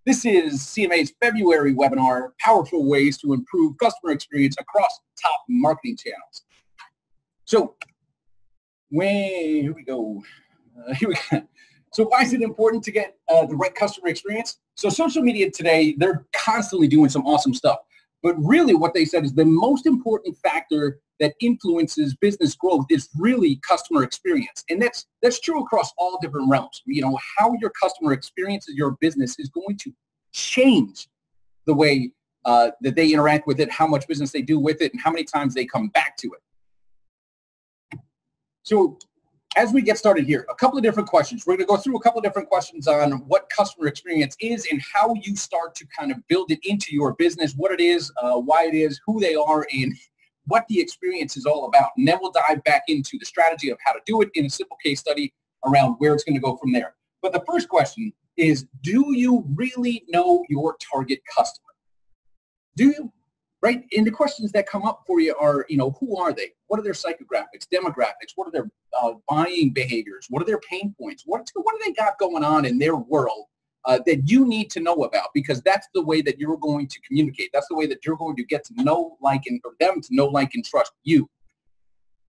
This is CMA's February webinar, Powerful Ways to Improve Customer Experience Across Top Marketing Channels. So, here we go. So why is it important to get the right customer experience? So social media today, they're constantly doing some awesome stuff. But really what they said is the most important factor that influences business growth is really customer experience. And that's true across all different realms. You know, how your customer experiences your business is going to change the way that they interact with it, how much business they do with it, and how many times they come back to it. So as we get started here, a couple of different questions. We're going to go through a couple of different questions on what customer experience is and how you start to kind of build it into your business, what it is, why it is, who they are, and what the experience is all about. And then we'll dive back into the strategy of how to do it in a simple case study around where it's going to go from there. But the first question is, do you really know your target customer? Do you? Right? And the questions that come up for you are, you know, who are they? What are their psychographics, demographics? What are their buying behaviors? What are their pain points? What do they got going on in their world that you need to know about? Because that's the way that you're going to communicate. That's the way that you're going to get to know, like, and for them to know, like, and trust you.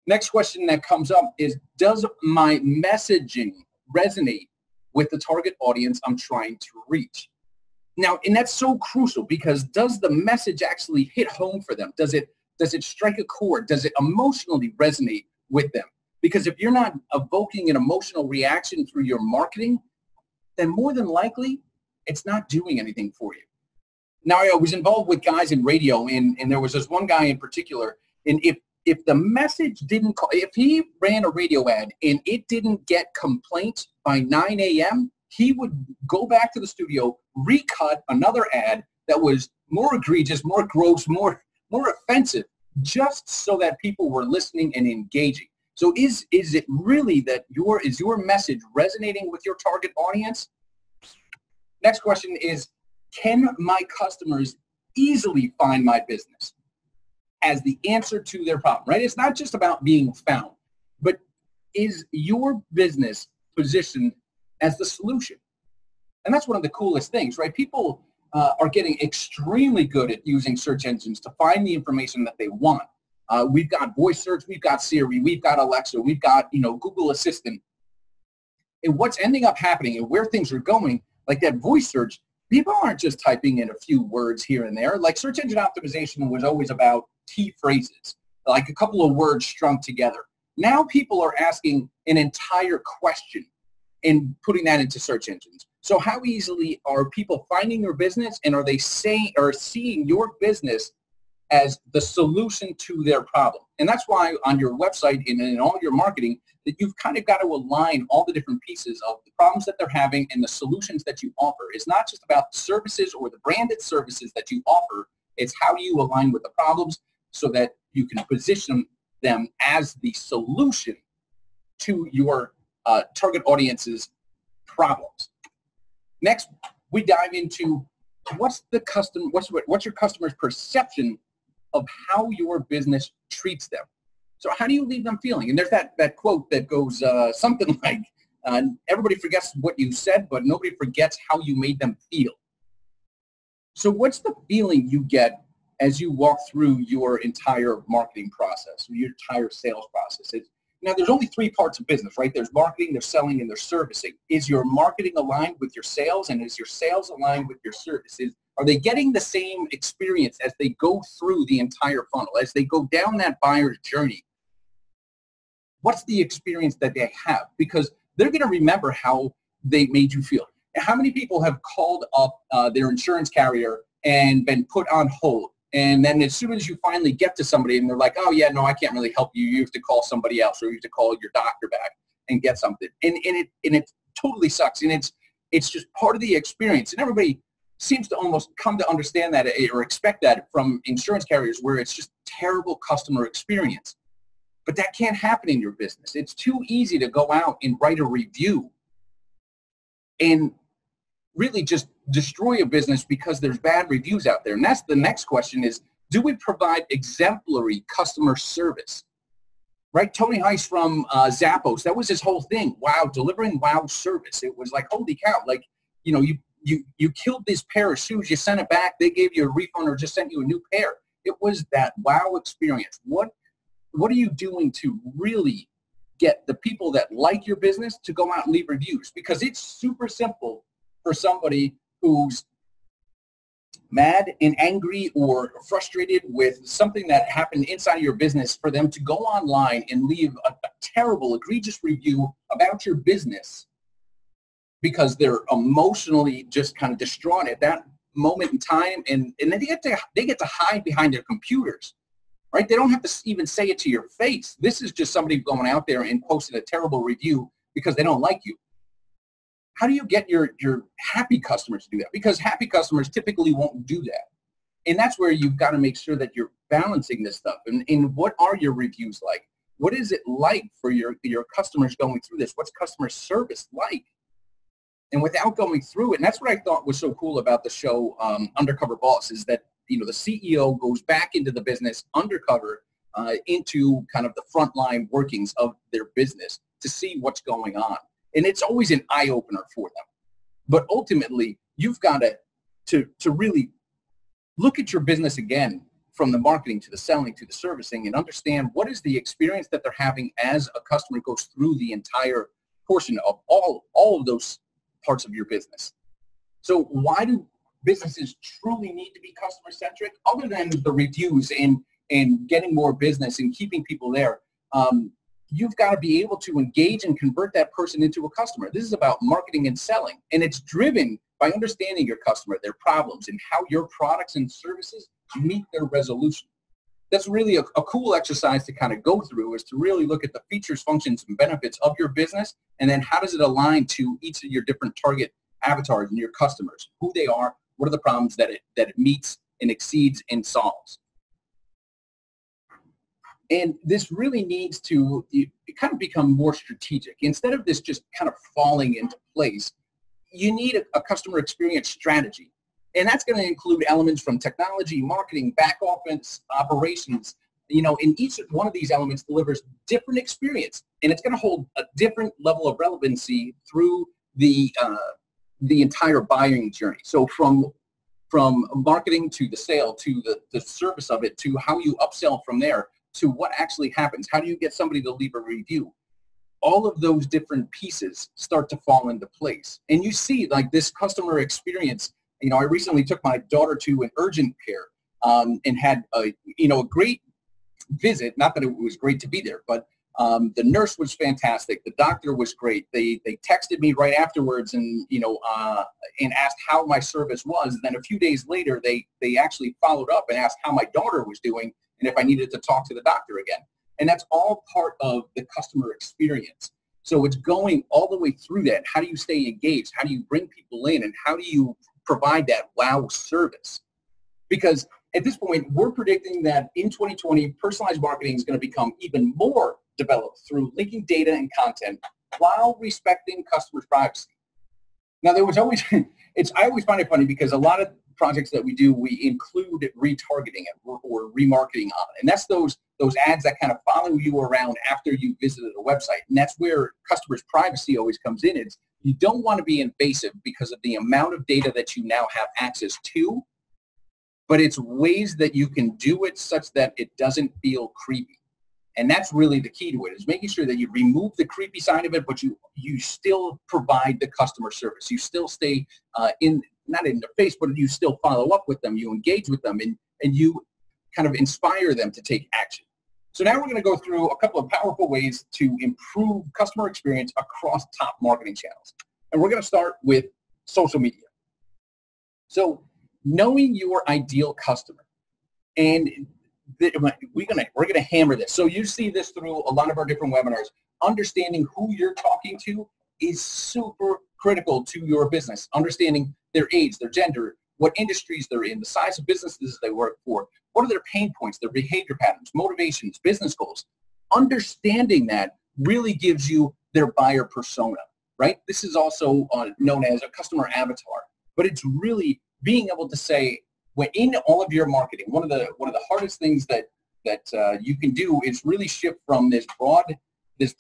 Next question that comes up is, does my messaging resonate with the target audience I'm trying to reach? Now, and that's so crucial because does the message actually hit home for them? Does it strike a chord? Does it emotionally resonate with them? Because if you're not evoking an emotional reaction through your marketing, then more than likely, it's not doing anything for you. Now, I was involved with guys in radio, and there was this one guy in particular, and if the message didn't call, if he ran a radio ad and it didn't get complaints by 9 a.m., he would go back to the studio, recut another ad that was more egregious, more gross, more offensive, just so that people were listening and engaging. So is it really that is your message resonating with your target audience? Next question is, can my customers easily find my business as the answer to their problem, right? It's not just about being found, but is your business positioned as the solution? And that's one of the coolest things, right? People are getting extremely good at using search engines to find the information that they want. We've got voice search, we've got Siri, we've got Alexa, we've got, Google Assistant. And what's ending up happening and where things are going, like that voice search, people aren't just typing in a few words here and there. Like search engine optimization was always about key phrases, like a couple of words strung together. Now people are asking an entire question and putting that into search engines. So how easily are people finding your business, and are they seeing your business as the solution to their problem? And that's why on your website and in all your marketing that you've kind of got to align all the different pieces of the problems that they're having and the solutions that you offer. It's not just about the services or the branded services that you offer. It's how you align with the problems so that you can position them as the solution to your target audience's problems. Next, we dive into what's your customer's perception of how your business treats them. So how do you leave them feeling? And there's that quote that goes something like, everybody forgets what you said, but nobody forgets how you made them feel. So what's the feeling you get as you walk through your entire marketing process, your entire sales process? Now, there's only three parts of business, right? There's marketing, there's selling, and there's servicing. Is your marketing aligned with your sales, and is your sales aligned with your services? Are they getting the same experience as they go through the entire funnel, as they go down that buyer's journey? What's the experience that they have? Because they're going to remember how they made you feel. How many people have called up their insurance carrier and been put on hold? And then as soon as you finally get to somebody and they're like, oh, yeah, no, I can't really help you. You have to call somebody else, or you have to call your doctor back and get something. And it totally sucks. And it's just part of the experience. And everybody seems to almost come to understand that or expect that from insurance carriers, where it's just terrible customer experience. But that can't happen in your business. It's too easy to go out and write a review and really just destroy a business because there's bad reviews out there. And that's the next question is, do we provide exemplary customer service? Right? Tony Heiss from Zappos, that was his whole thing. Wow, delivering wow service. It was like, holy cow. Like, you killed this pair of shoes, you sent it back, they gave you a refund or just sent you a new pair. It was that wow experience. What are you doing to really get the people that like your business to go out and leave reviews? Because it's super simple for somebody who's mad and angry or frustrated with something that happened inside of your business for them to go online and leave a terrible, egregious review about your business because they're emotionally just kind of distraught at that moment in time, and then they get to hide behind their computers, right? They don't have to even say it to your face. This is just somebody going out there and posting a terrible review because they don't like you. How do you get your happy customers to do that? Because happy customers typically won't do that. And that's where you've got to make sure that you're balancing this stuff. And what are your reviews like? What is it like for your customers going through this? What's customer service like? And without going through it, and that's what I thought was so cool about the show Undercover Boss, is that, you know, the CEO goes back into the business undercover into kind of the frontline workings of their business to see what's going on. And it's always an eye-opener for them. But ultimately, you've got to really look at your business again, from the marketing to the selling to the servicing, and understand what is the experience that they're having as a customer goes through the entire portion of all of those parts of your business. So why do businesses truly need to be customer-centric, other than the reviews and getting more business and keeping people there? You've got to be able to engage and convert that person into a customer. This is about marketing and selling, and it's driven by understanding your customer, their problems, and how your products and services meet their resolution. That's really a cool exercise to kind of go through, is to really look at the features, functions, and benefits of your business, and then how does it align to each of your different target avatars and your customers, who they are, what are the problems that it meets and exceeds and solves. And this really needs to kind of become more strategic. Instead of this just kind of falling into place, you need a customer experience strategy. And that's going to include elements from technology, marketing, back office, operations. You know, and each one of these elements delivers different experience, and it's going to hold a different level of relevancy through the entire buying journey. So from marketing to the sale to the service of it, to how you upsell from there, to what actually happens. How do you get somebody to leave a review? All of those different pieces start to fall into place. And you see, like, this customer experience. You know, I recently took my daughter to an urgent care and had a great visit. Not that it was great to be there, but the nurse was fantastic. The doctor was great. They texted me right afterwards and asked how my service was. And then a few days later, they actually followed up and asked how my daughter was doing and if I needed to talk to the doctor again. And that's all part of the customer experience. So it's going all the way through that. How do you stay engaged? How do you bring people in? And how do you provide that wow service? Because at this point, we're predicting that in 2020, personalized marketing is going to become even more developed through linking data and content while respecting customers' privacy. Now, there was always, I always find it funny because a lot of projects that we do, we include retargeting or remarketing on. And that's those ads that kind of follow you around after you visited a website. And that's where customers' privacy always comes in. It's, you don't want to be invasive because of the amount of data that you now have access to, but it's ways that you can do it such that it doesn't feel creepy. And that's really the key to it, is making sure that you remove the creepy side of it, but you still provide the customer service. You still stay not in their face, but you still follow up with them. You engage with them, and you kind of inspire them to take action. So now we're going to go through a couple of powerful ways to improve customer experience across top marketing channels. And we're going to start with social media. So knowing your ideal customer, and we're going to hammer this. So you see this through a lot of our different webinars. Understanding who you're talking to is super critical to your business. Understanding their age, their gender, what industries they're in, the size of businesses they work for, what are their pain points, their behavior patterns, motivations, business goals. Understanding that really gives you their buyer persona, right? This is also known as a customer avatar, but it's really being able to say, when in all of your marketing, one of the hardest things that you can do is really shift from this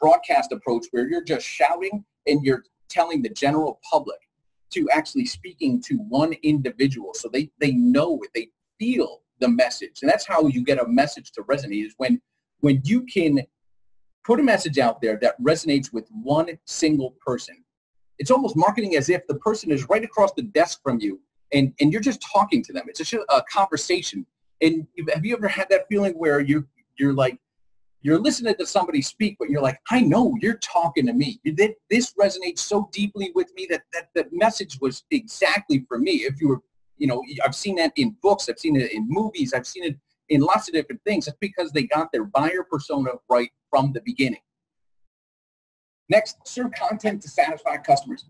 broadcast approach where you're just shouting and you're telling the general public, to actually speaking to one individual. So they know it, they feel the message. And that's how you get a message to resonate, is when you can put a message out there that resonates with one single person. It's almost marketing as if the person is right across the desk from you and you're just talking to them. It's just a conversation. And have you ever had that feeling where you're like, you're listening to somebody speak, but you're like, I know you're talking to me. This resonates so deeply with me that message was exactly for me. If you were, I've seen that in books, I've seen it in movies, I've seen it in lots of different things. It's because they got their buyer persona right from the beginning. Next, serve content to satisfy customers.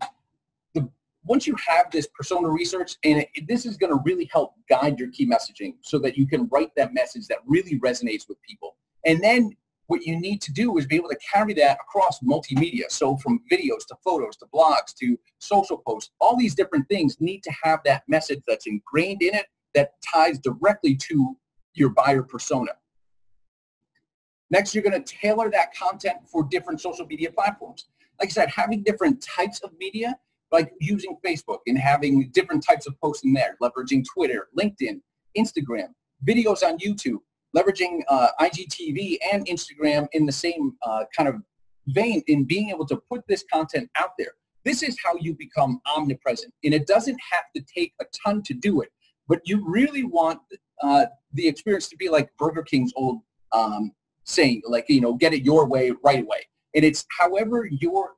Once you have this persona research, and this is going to really help guide your key messaging so that you can write that message that really resonates with people. And then what you need to do is be able to carry that across multimedia. So from videos to photos to blogs to social posts, all these different things need to have that message that's ingrained in it that ties directly to your buyer persona. Next, you're going to tailor that content for different social media platforms. Like I said, having different types of media, like using Facebook and having different types of posts in there, leveraging Twitter, LinkedIn, Instagram, videos on YouTube, leveraging IGTV and Instagram in the same kind of vein, in being able to put this content out there. This is how you become omnipresent. And it doesn't have to take a ton to do it, but you really want the experience to be like Burger King's old saying, like, get it your way, right away. And it's however your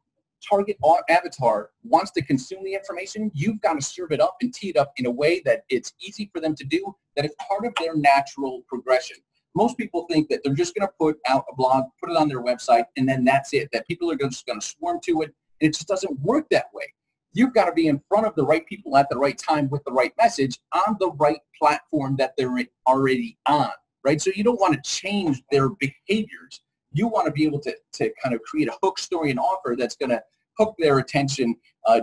target avatar wants to consume the information, you've got to serve it up and tee it up in a way that it's easy for them to do, that it's part of their natural progression. Most people think that they're just going to put out a blog, put it on their website, and then that's it, that people are just going to swarm to it, and it just doesn't work that way. You've got to be in front of the right people at the right time with the right message on the right platform that they're already on, right? So you don't want to change their behaviors. You want to be able to kind of create a hook story and offer that's going to hook their attention,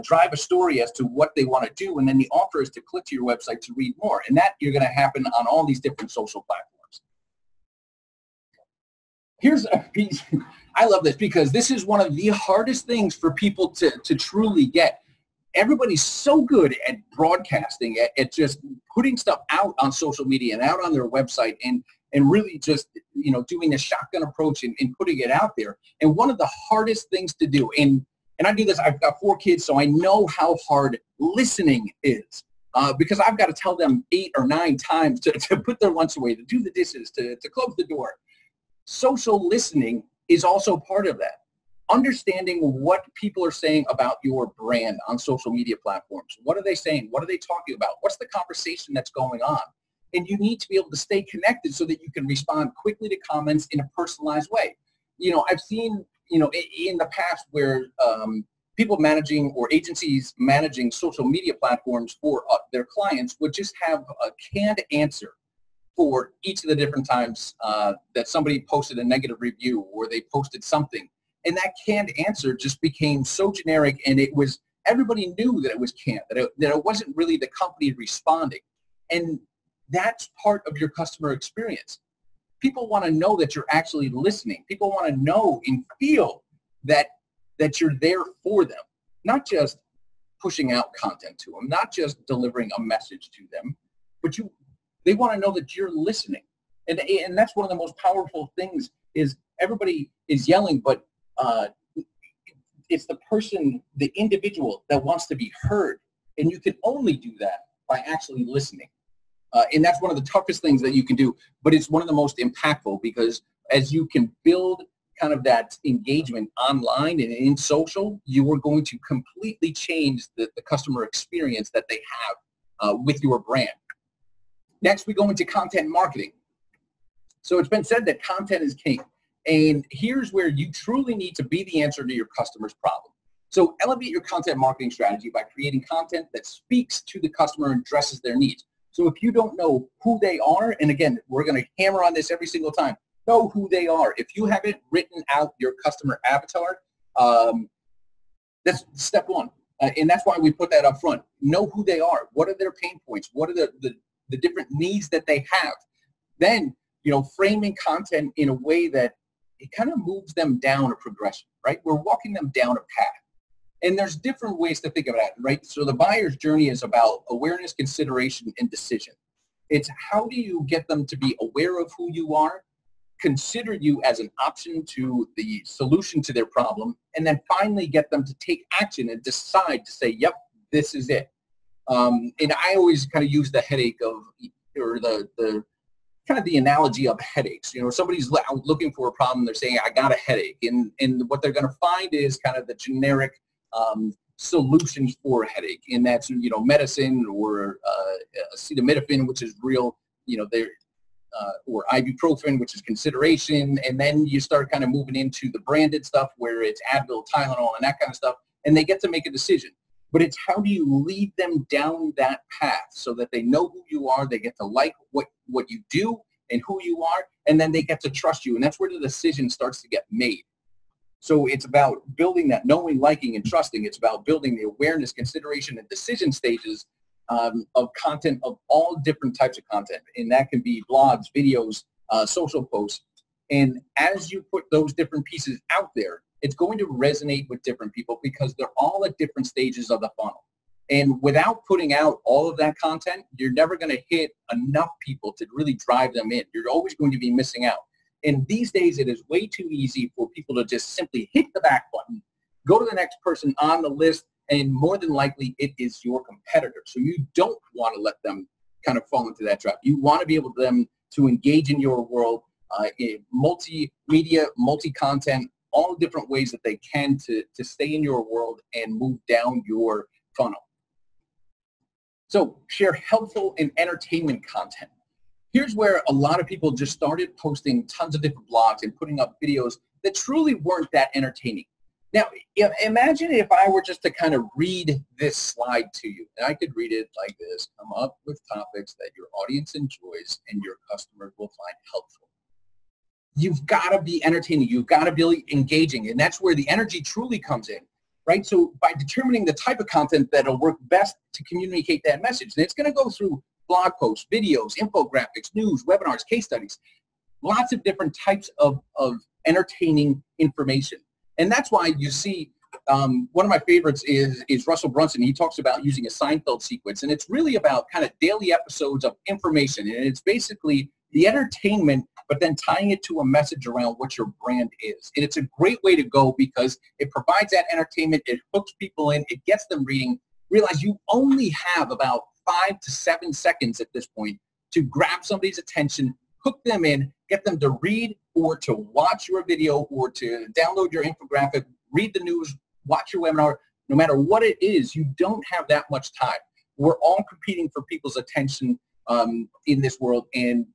drive a story as to what they want to do, and then the offer is to click to your website to read more. And that you're going to happen on all these different social platforms. Here's a piece. I love this because this is one of the hardest things for people to truly get. Everybody's so good at broadcasting, at just putting stuff out on social media and out on their website, and really just, doing the shotgun approach and putting it out there. And one of the hardest things to do, and I do this, I've got 4 kids, so I know how hard listening is, because I've got to tell them 8 or 9 times to put their lunch away, to do the dishes, to close the door. Social listening is also part of that. Understanding what people are saying about your brand on social media platforms. What are they saying? What are they talking about? What's the conversation that's going on? And you need to be able to stay connected so that you can respond quickly to comments in a personalized way. I've seen, in the past where people managing or agencies managing social media platforms for their clients would just have a canned answer for each of the different times that somebody posted a negative review or they posted something. And that canned answer just became so generic, and everybody knew that it was canned, that it wasn't really the company responding. And that's part of your customer experience. People want to know that you're actually listening. People want to know and feel that you're there for them, not just pushing out content to them, not just delivering a message to them, but they want to know that you're listening. And that's one of the most powerful things is everybody is yelling, but it's the person, the individual that wants to be heard. And you can only do that by actually listening. And that's one of the toughest things that you can do, but it's one of the most impactful, because as you can build kind of that engagement online and in social, you are going to completely change the customer experience that they have with your brand. Next, we go into content marketing. So it's been said that content is king. And here's where you truly need to be the answer to your customer's problem. So elevate your content marketing strategy by creating content that speaks to the customer and addresses their needs. So if you don't know who they are, and again, we're going to hammer on this every single time, know who they are. If you haven't written out your customer avatar, that's step one. And that's why we put that up front. Know who they are. What are their pain points? What are the different needs that they have? Then, framing content in a way that it kind of moves them down a progression, right? We're walking them down a path. And there's different ways to think of that, right? So the buyer's journey is about awareness, consideration, and decision. It's how do you get them to be aware of who you are, consider you as an option to the solution to their problem, and then finally get them to take action and decide to say, yep, this is it. And I always kind of use the headache of, or the kind of the analogy of headaches. You know, somebody's out looking for a problem, they're saying, I got a headache. And what they're going to find is kind of the generic solutions for a headache. And that's, you know, medicine or acetaminophen, which is real, you know, or ibuprofen, which is consideration. And then you start kind of moving into the branded stuff where it's Advil, Tylenol, and that kind of stuff. And they get to make a decision. But it's how do you lead them down that path so that they know who you are, they get to like what you do and who you are, and then they get to trust you. And that's where the decision starts to get made. So it's about building that knowing, liking, and trusting. It's about building the awareness, consideration, and decision stages of content, of all different types of content. And that can be blogs, videos, social posts. And as you put those different pieces out there, it's going to resonate with different people because they're all at different stages of the funnel. And without putting out all of that content, you're never going to hit enough people to really drive them in. You're always going to be missing out. And these days, it is way too easy for people to just simply hit the back button, go to the next person on the list, and more than likely, it is your competitor. So you don't want to let them kind of fall into that trap. You want to be able to them to engage in your world, in multimedia, multi-content, all different ways that they can to stay in your world and move down your funnel. So share helpful and entertainment content. Here's where a lot of people just started posting tons of different blogs and putting up videos that truly weren't that entertaining. Now, imagine if I were just to kind of read this slide to you, and I could read it like this: come up with topics that your audience enjoys and your customers will find helpful. You've got to be entertaining. You've got to be engaging. And that's where the energy truly comes in, right? So by determining the type of content that'll work best to communicate that message, and it's going to go through blog posts, videos, infographics, news, webinars, case studies, lots of different types of entertaining information. And that's why you see one of my favorites is Russell Brunson. He talks about using a Seinfeld sequence, and it's really about kind of daily episodes of information. And it's basically the entertainment, but then tying it to a message around what your brand is. And it's a great way to go because it provides that entertainment, it hooks people in, it gets them reading. Realize you only have about 5 to 7 seconds at this point to grab somebody's attention, hook them in, get them to read or to watch your video or to download your infographic, read the news, watch your webinar. No matter what it is, you don't have that much time. We're all competing for people's attention in this world, and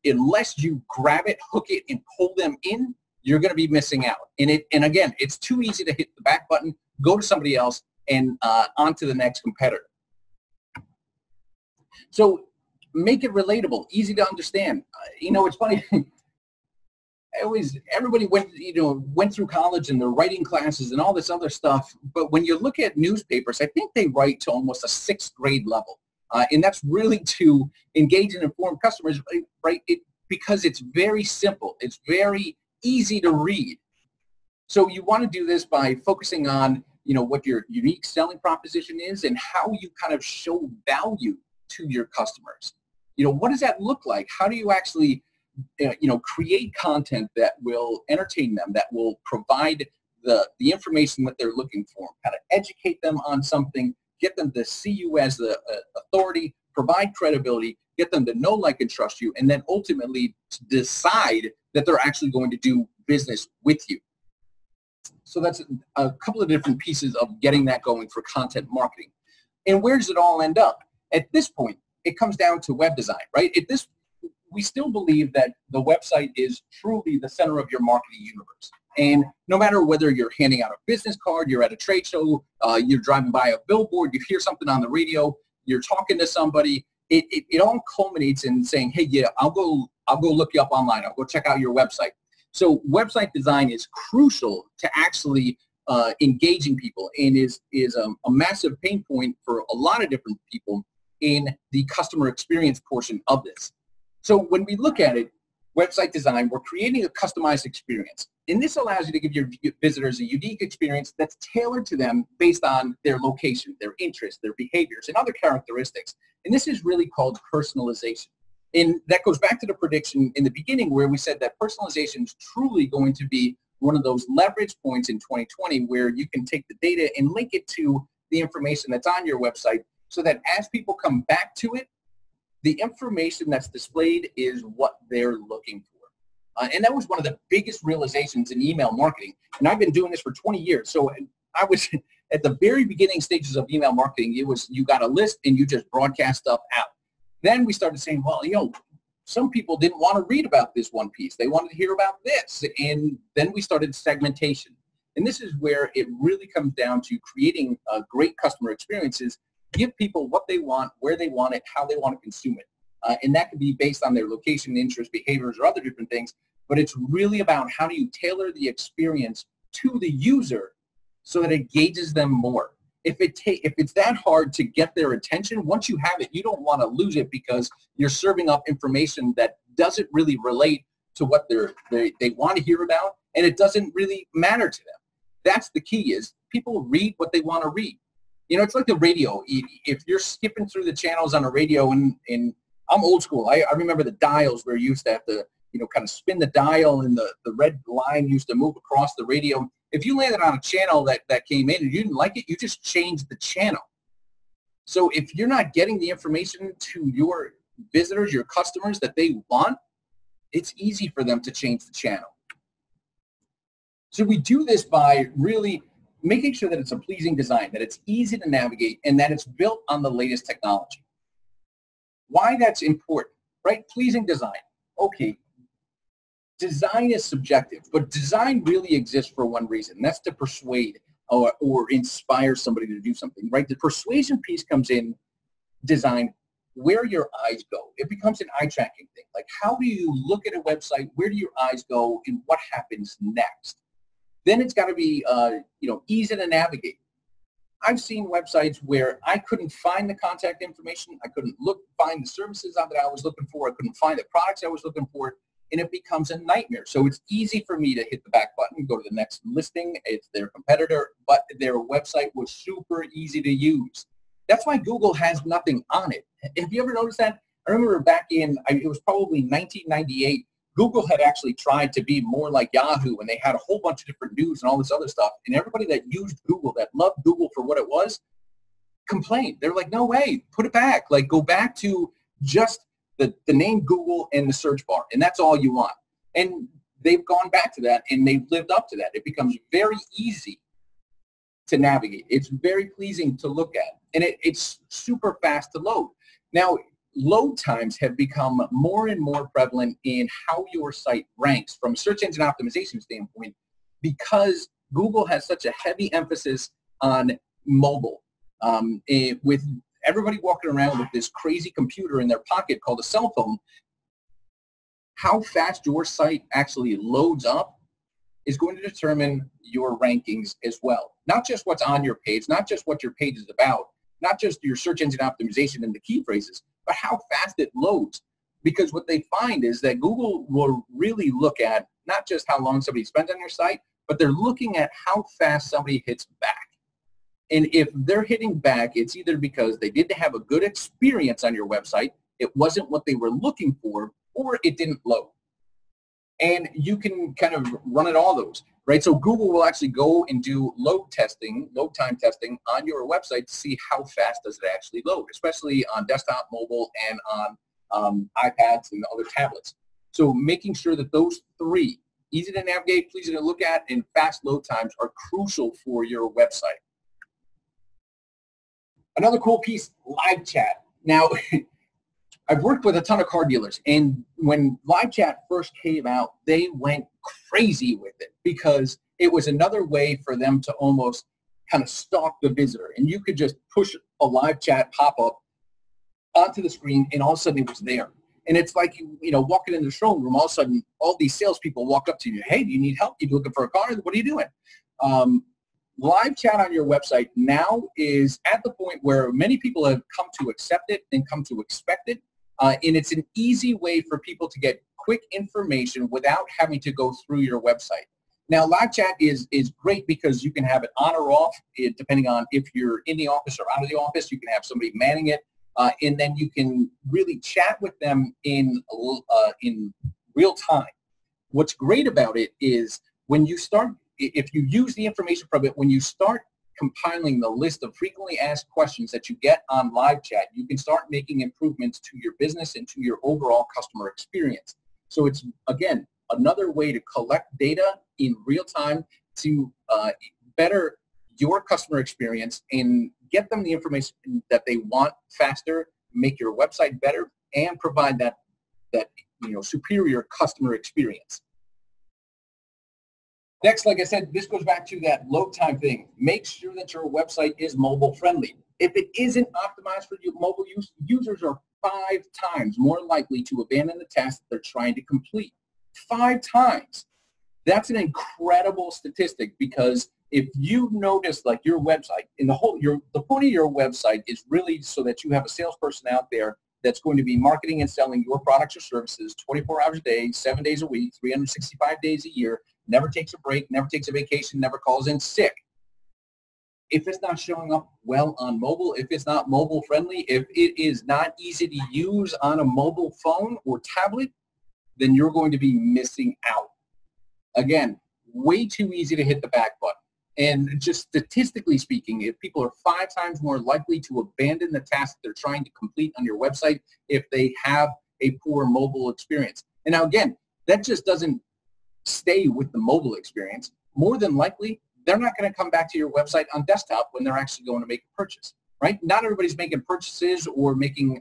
unless you grab it, hook it, and pull them in, you're going to be missing out. And again, it's too easy to hit the back button, go to somebody else, and on to the next competitor. So make it relatable, easy to understand. You know, it's funny. Everybody went through college and they're writing classes and all this other stuff. But when you look at newspapers, I think they write to almost a 6th grade level. And that's really to engage and inform customers, right? Because it's very simple. It's very easy to read. So you want to do this by focusing on, you know, what your unique selling proposition is and how you kind of show value to your customers. You know, what does that look like? How do you actually, you know, create content that will entertain them, that will provide the information that they're looking for, kind of educate them on something, get them to see you as the authority, provide credibility, get them to know, like, and trust you, and then ultimately decide that they're actually going to do business with you. So that's a couple of different pieces of getting that going for content marketing. And where does it all end up? At this point, it comes down to web design, right? We still believe that the website is truly the center of your marketing universe. And no matter whether you're handing out a business card, you're at a trade show, you're driving by a billboard, you hear something on the radio, you're talking to somebody, it all culminates in saying, hey, yeah, I'll go look you up online. I'll go check out your website. So website design is crucial to actually engaging people, and is a massive pain point for a lot of different people in the customer experience portion of this. So when we look at it, website design, we're creating a customized experience. And this allows you to give your visitors a unique experience that's tailored to them based on their location, their interests, their behaviors, and other characteristics. And this is really called personalization. And that goes back to the prediction in the beginning where we said that personalization is truly going to be one of those leverage points in 2020 where you can take the data and link it to the information that's on your website so that as people come back to it, the information that's displayed is what they're looking for. And that was one of the biggest realizations in email marketing. And I've been doing this for 20 years. So I was at the very beginning stages of email marketing. It was you got a list and you just broadcast stuff out. Then we started saying, well, some people didn't want to read about this one piece. They wanted to hear about this. And then we started segmentation. And this is where it really comes down to creating great customer experiences, give people what they want, where they want it, how they want to consume it. And that could be based on their location, interests, behaviors, or other different things. But it's really about how do you tailor the experience to the user so that it engages them more. If it's that hard to get their attention, once you have it, you don't want to lose it because you're serving up information that doesn't really relate to what they want to hear about, and it doesn't really matter to them. That's the key is people read what they want to read. It's like the radio. If you're skipping through the channels on a radio, and I'm old school. I remember the dials where you used to have to kind of spin the dial and the red line used to move across the radio. If you landed on a channel that came in and you didn't like it, you just changed the channel. So if you're not getting the information to your visitors, your customers that they want, it's easy for them to change the channel. So we do this by really making sure that it's a pleasing design, that it's easy to navigate, and that it's built on the latest technology. Why that's important, right? Pleasing design. Okay. Design is subjective, but design really exists for one reason. That's to persuade or inspire somebody to do something, right? The persuasion piece comes in design where your eyes go. It becomes an eye-tracking thing. Like, how do you look at a website? Where do your eyes go, and what happens next? Then it's got to be, easy to navigate. I've seen websites where I couldn't find the contact information. I couldn't find the services that I was looking for. I couldn't find the products I was looking for. And it becomes a nightmare. So it's easy for me to hit the back button, go to the next listing. It's their competitor, but their website was super easy to use. That's why Google has nothing on it. Have you ever noticed that? I remember back it was probably 1998, Google had actually tried to be more like Yahoo, and they had a whole bunch of different news and all this other stuff. And everybody that used Google, that loved Google for what it was, complained. They're like, no way, put it back. Like, go back to just the name Google and the search bar, and that's all you want. And they've gone back to that, and they've lived up to that. It becomes very easy to navigate. It's very pleasing to look at, and it's super fast to load. Now, load times have become more and more prevalent in how your site ranks from a search engine optimization standpoint because Google has such a heavy emphasis on mobile. With everybody walking around with this crazy computer in their pocket called a cell phone, how fast your site actually loads up is going to determine your rankings as well. Not just what's on your page, not just what your page is about, not just your search engine optimization and the key phrases, but how fast it loads. Because what they find is that Google will really look at not just how long somebody spends on your site, but they're looking at how fast somebody hits back. And if they're hitting back, it's either because they didn't have a good experience on your website, it wasn't what they were looking for, or it didn't load. And you can kind of run it all those, right? So Google will actually go and do load time testing on your website to see how fast does it actually load, especially on desktop, mobile, and on iPads and other tablets. So making sure that those three, easy to navigate, pleasing to look at, and fast load times are crucial for your website. Another cool piece, live chat. Now, I've worked with a ton of car dealers, and when live chat first came out, they went crazy with it because it was another way for them to almost kind of stalk the visitor. And you could just push a live chat pop-up onto the screen, and all of a sudden it was there. And it's like, walking in the showroom room, all of a sudden, all these salespeople walk up to you. Hey, do you need help? You looking for a car? What are you doing? Live chat on your website now is at the point where many people have come to accept it and come to expect it. And it's an easy way for people to get quick information without having to go through your website. Now, live chat is great because you can have it on or off, depending on if you're in the office or out of the office. You can have somebody manning it, and then you can really chat with them in real time. What's great about it is when you start, if you use the information from it, when you start compiling the list of frequently asked questions that you get on live chat, you can start making improvements to your business and to your overall customer experience. So it's, again, another way to collect data in real time to better your customer experience and get them the information that they want faster, make your website better, and provide that superior customer experience. Next, like I said, this goes back to that load time thing. Make sure that your website is mobile friendly. If it isn't optimized for mobile use, users are 5 times more likely to abandon the task that they're trying to complete. 5 times. That's an incredible statistic, because if you notice, like, your website, the point of your website is really so that you have a salesperson out there that's going to be marketing and selling your products or services 24 hours a day, 7 days a week, 365 days a year, never takes a break, never takes a vacation, never calls in sick. If it's not showing up well on mobile, if it's not mobile friendly, if it is not easy to use on a mobile phone or tablet, then you're going to be missing out. Again, way too easy to hit the back button. And just statistically speaking, if people are 5 times more likely to abandon the task they're trying to complete on your website if they have a poor mobile experience. And now again, that just doesn't stay with the mobile experience. More than likely, they're not going to come back to your website on desktop when they're actually going to make a purchase, right? Not everybody's making purchases or making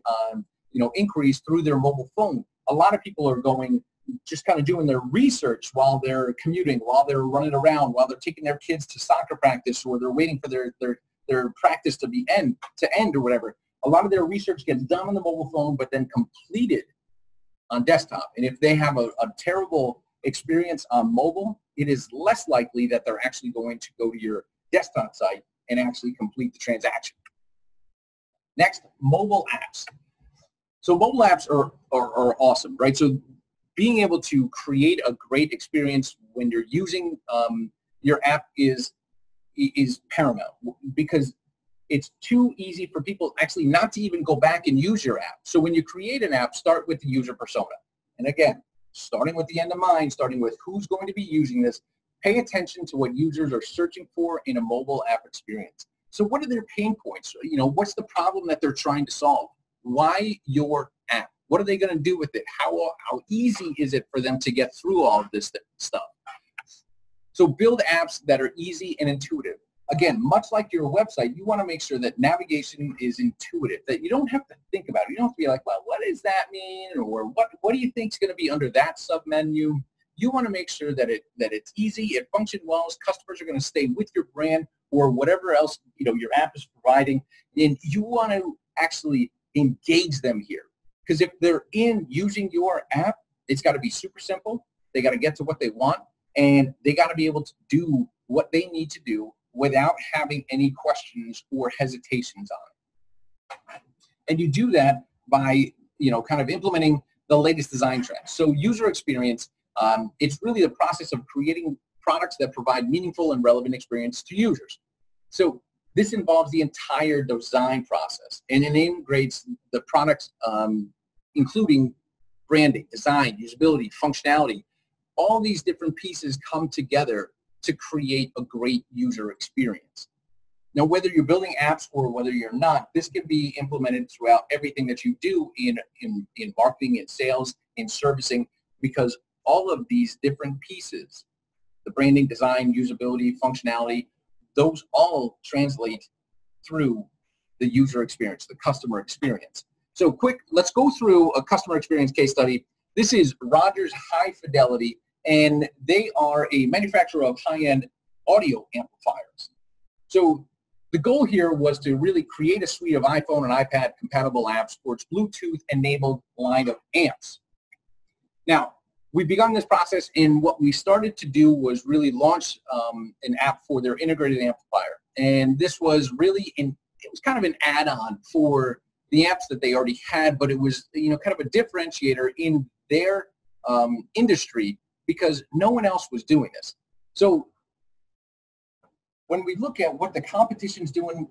inquiries through their mobile phone. A lot of people are just kind of doing their research while they're commuting, while they're running around, while they're taking their kids to soccer practice, or they're waiting for their practice to end or whatever. A lot of their research gets done on the mobile phone, but then completed on desktop. And if they have a terrible experience on mobile, it is less likely that they're actually going to go to your desktop site and actually complete the transaction. Next, mobile apps. So mobile apps are awesome, right? So being able to create a great experience when you're using your app is paramount, because it's too easy for people actually not to even go back and use your app. So when you create an app, start with the user persona. And again, starting with the end in mind, starting with who's going to be using this, pay attention to what users are searching for in a mobile app experience. So what are their pain points? What's the problem that they're trying to solve? Why your app? What are they going to do with it? How easy is it for them to get through all of this stuff? So build apps that are easy and intuitive. Again, much like your website, you want to make sure that navigation is intuitive, that you don't have to think about it. You don't have to be like, well, what does that mean? Or what do you think is going to be under that submenu? You want to make sure that it's easy, it functions well, customers are going to stay with your brand or whatever else your app is providing. And you want to actually engage them here. Because if they're using your app, it's got to be super simple. They got to get to what they want, and they got to be able to do what they need to do without having any questions or hesitations on it. And you do that by, kind of implementing the latest design trends. So user experience, it's really the process of creating products that provide meaningful and relevant experience to users. So this involves the entire design process, and it integrates the products, including branding, design, usability, functionality. All these different pieces come together to create a great user experience. Now, whether you're building apps or whether you're not, this can be implemented throughout everything that you do in marketing, in sales, in servicing, because all of these different pieces, the branding, design, usability, functionality, those all translate through the user experience, the customer experience. So let's go through a customer experience case study. This is Rogers High Fidelity, and they are a manufacturer of high-end audio amplifiers. So the goal here was to really create a suite of iPhone and iPad compatible apps for its Bluetooth-enabled line of amps. Now, we've begun this process, and what we started to do was really launch an app for their integrated amplifier. And this was really it was kind of an add-on for the apps that they already had, but it was kind of a differentiator in their industry because no one else was doing this. So when we look at what the competition's doing,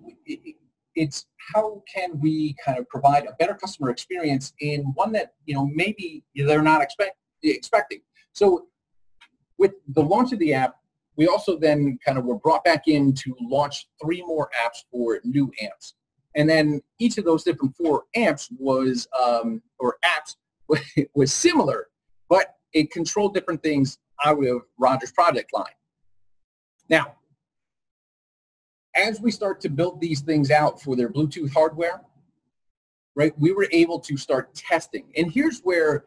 it's how can we kind of provide a better customer experience in one that, maybe they're not expecting. So with the launch of the app, we also then kind of were brought back in to launch 3 more apps for new amps. And then each of those different 4 amps was, or apps was similar, but it controlled different things out of Roger's product line. Now, as we start to build these things out for their Bluetooth hardware, right, we were able to start testing. And here's where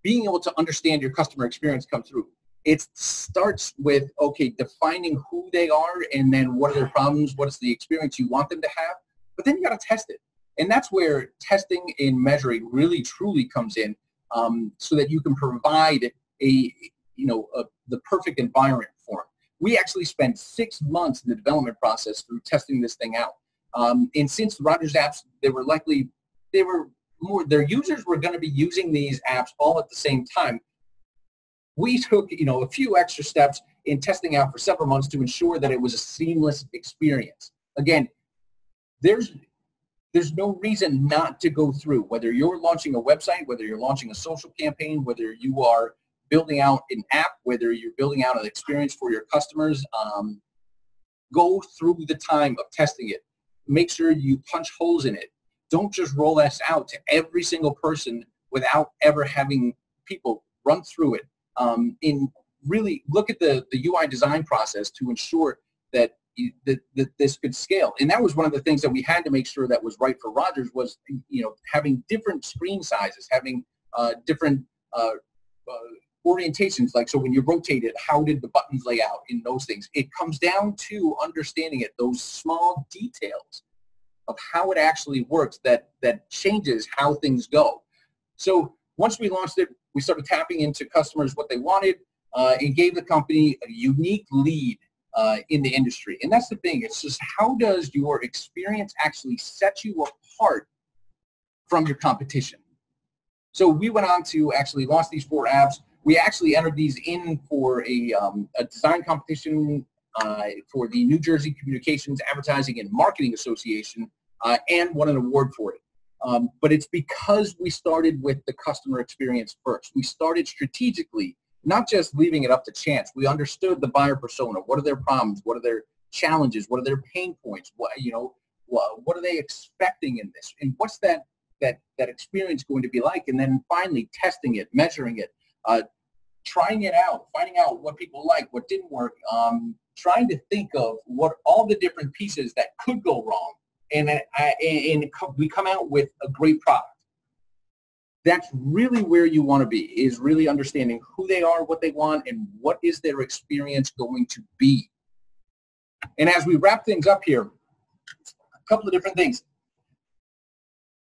being able to understand your customer experience comes through. It starts with, okay, defining who they are and then what are their problems, what is the experience you want them to have, but then you got to test it. And that's where testing and measuring really truly comes in, so that you can provide the perfect environment for them. We actually spent 6 months in the development process through testing this thing out. And since Rogers apps, their users were going to be using these apps all at the same time, we took, a few extra steps in testing out for several months to ensure that it was a seamless experience. Again, there's no reason not to go through, whether you're launching a website, whether you're launching a social campaign, whether you are building out an app, whether you're building out an experience for your customers, go through the time of testing it. Make sure you punch holes in it. Don't just roll this out to every single person without ever having people run through it. And really look at the UI design process to ensure that that this could scale. And that was one of the things that we had to make sure that was right for Rogers was, having different screen sizes, having different orientations. Like, so when you rotate it, how did the buttons lay out in those things? It comes down to understanding it, those small details of how it actually works that changes how things go. So once we launched it, we started tapping into customers what they wanted, and gave the company a unique lead in the industry. And that's the thing. It's just, how does your experience actually set you apart from your competition? So we went on to actually launch these 4 apps. We actually entered these in for a design competition for the New Jersey Communications Advertising and Marketing Association, and won an award for it. But it's because we started with the customer experience first. We started strategically, not just leaving it up to chance. We understood the buyer persona. What are their problems? What are their challenges? What are their pain points? What are they expecting in this? And what's that experience going to be like? And then finally testing it, measuring it, trying it out, finding out what people like, what didn't work, trying to think of what all the different pieces that could go wrong. And we come out with a great product. That's really where you want to be, is really understanding who they are, what they want, and what is their experience going to be. And as we wrap things up here, a couple of different things.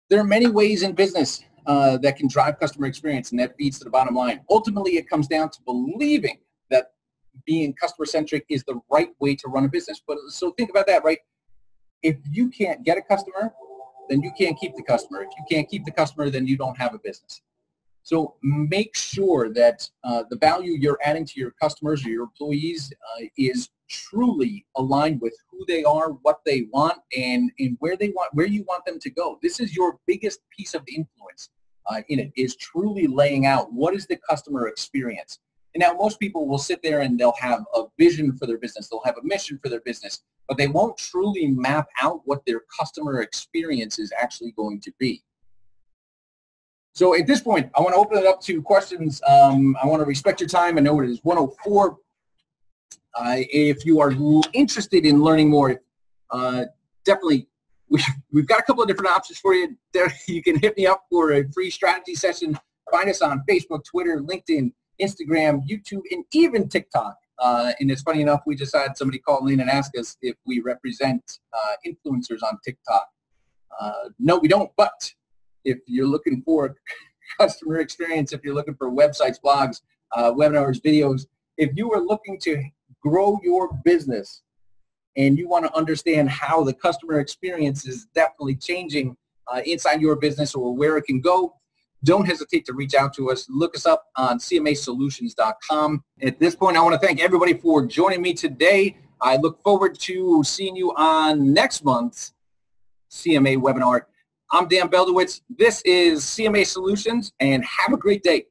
There are many ways in business that can drive customer experience, and that feeds to the bottom line. Ultimately, it comes down to believing that being customer-centric is the right way to run a business. But so think about that, right? If you can't get a customer, then you can't keep the customer. If you can't keep the customer, then you don't have a business. So make sure that the value you're adding to your customers or your employees is truly aligned with who they are, what they want, and where you want them to go. This is your biggest piece of influence in it, is truly laying out what is the customer experience. And now most people will sit there and they'll have a vision for their business. They'll have a mission for their business, but they won't truly map out what their customer experience is actually going to be. So at this point, I want to open it up to questions. I want to respect your time. I know it is 1:04. If you are interested in learning more, definitely, we've got a couple of different options for you. You can hit me up for a free strategy session. Find us on Facebook, Twitter, LinkedIn, Instagram, YouTube, and even TikTok. And it's funny enough, we just had somebody call in and ask us if we represent influencers on TikTok. No, we don't, but if you're looking for customer experience, if you're looking for websites, blogs, webinars, videos, if you are looking to grow your business and you want to understand how the customer experience is definitely changing inside your business or where it can go, don't hesitate to reach out to us. Look us up on cmasolutions.com. At this point, I want to thank everybody for joining me today. I look forward to seeing you on next month's CMA webinar. I'm Dan Beldowitz. This is CMA Solutions, and have a great day.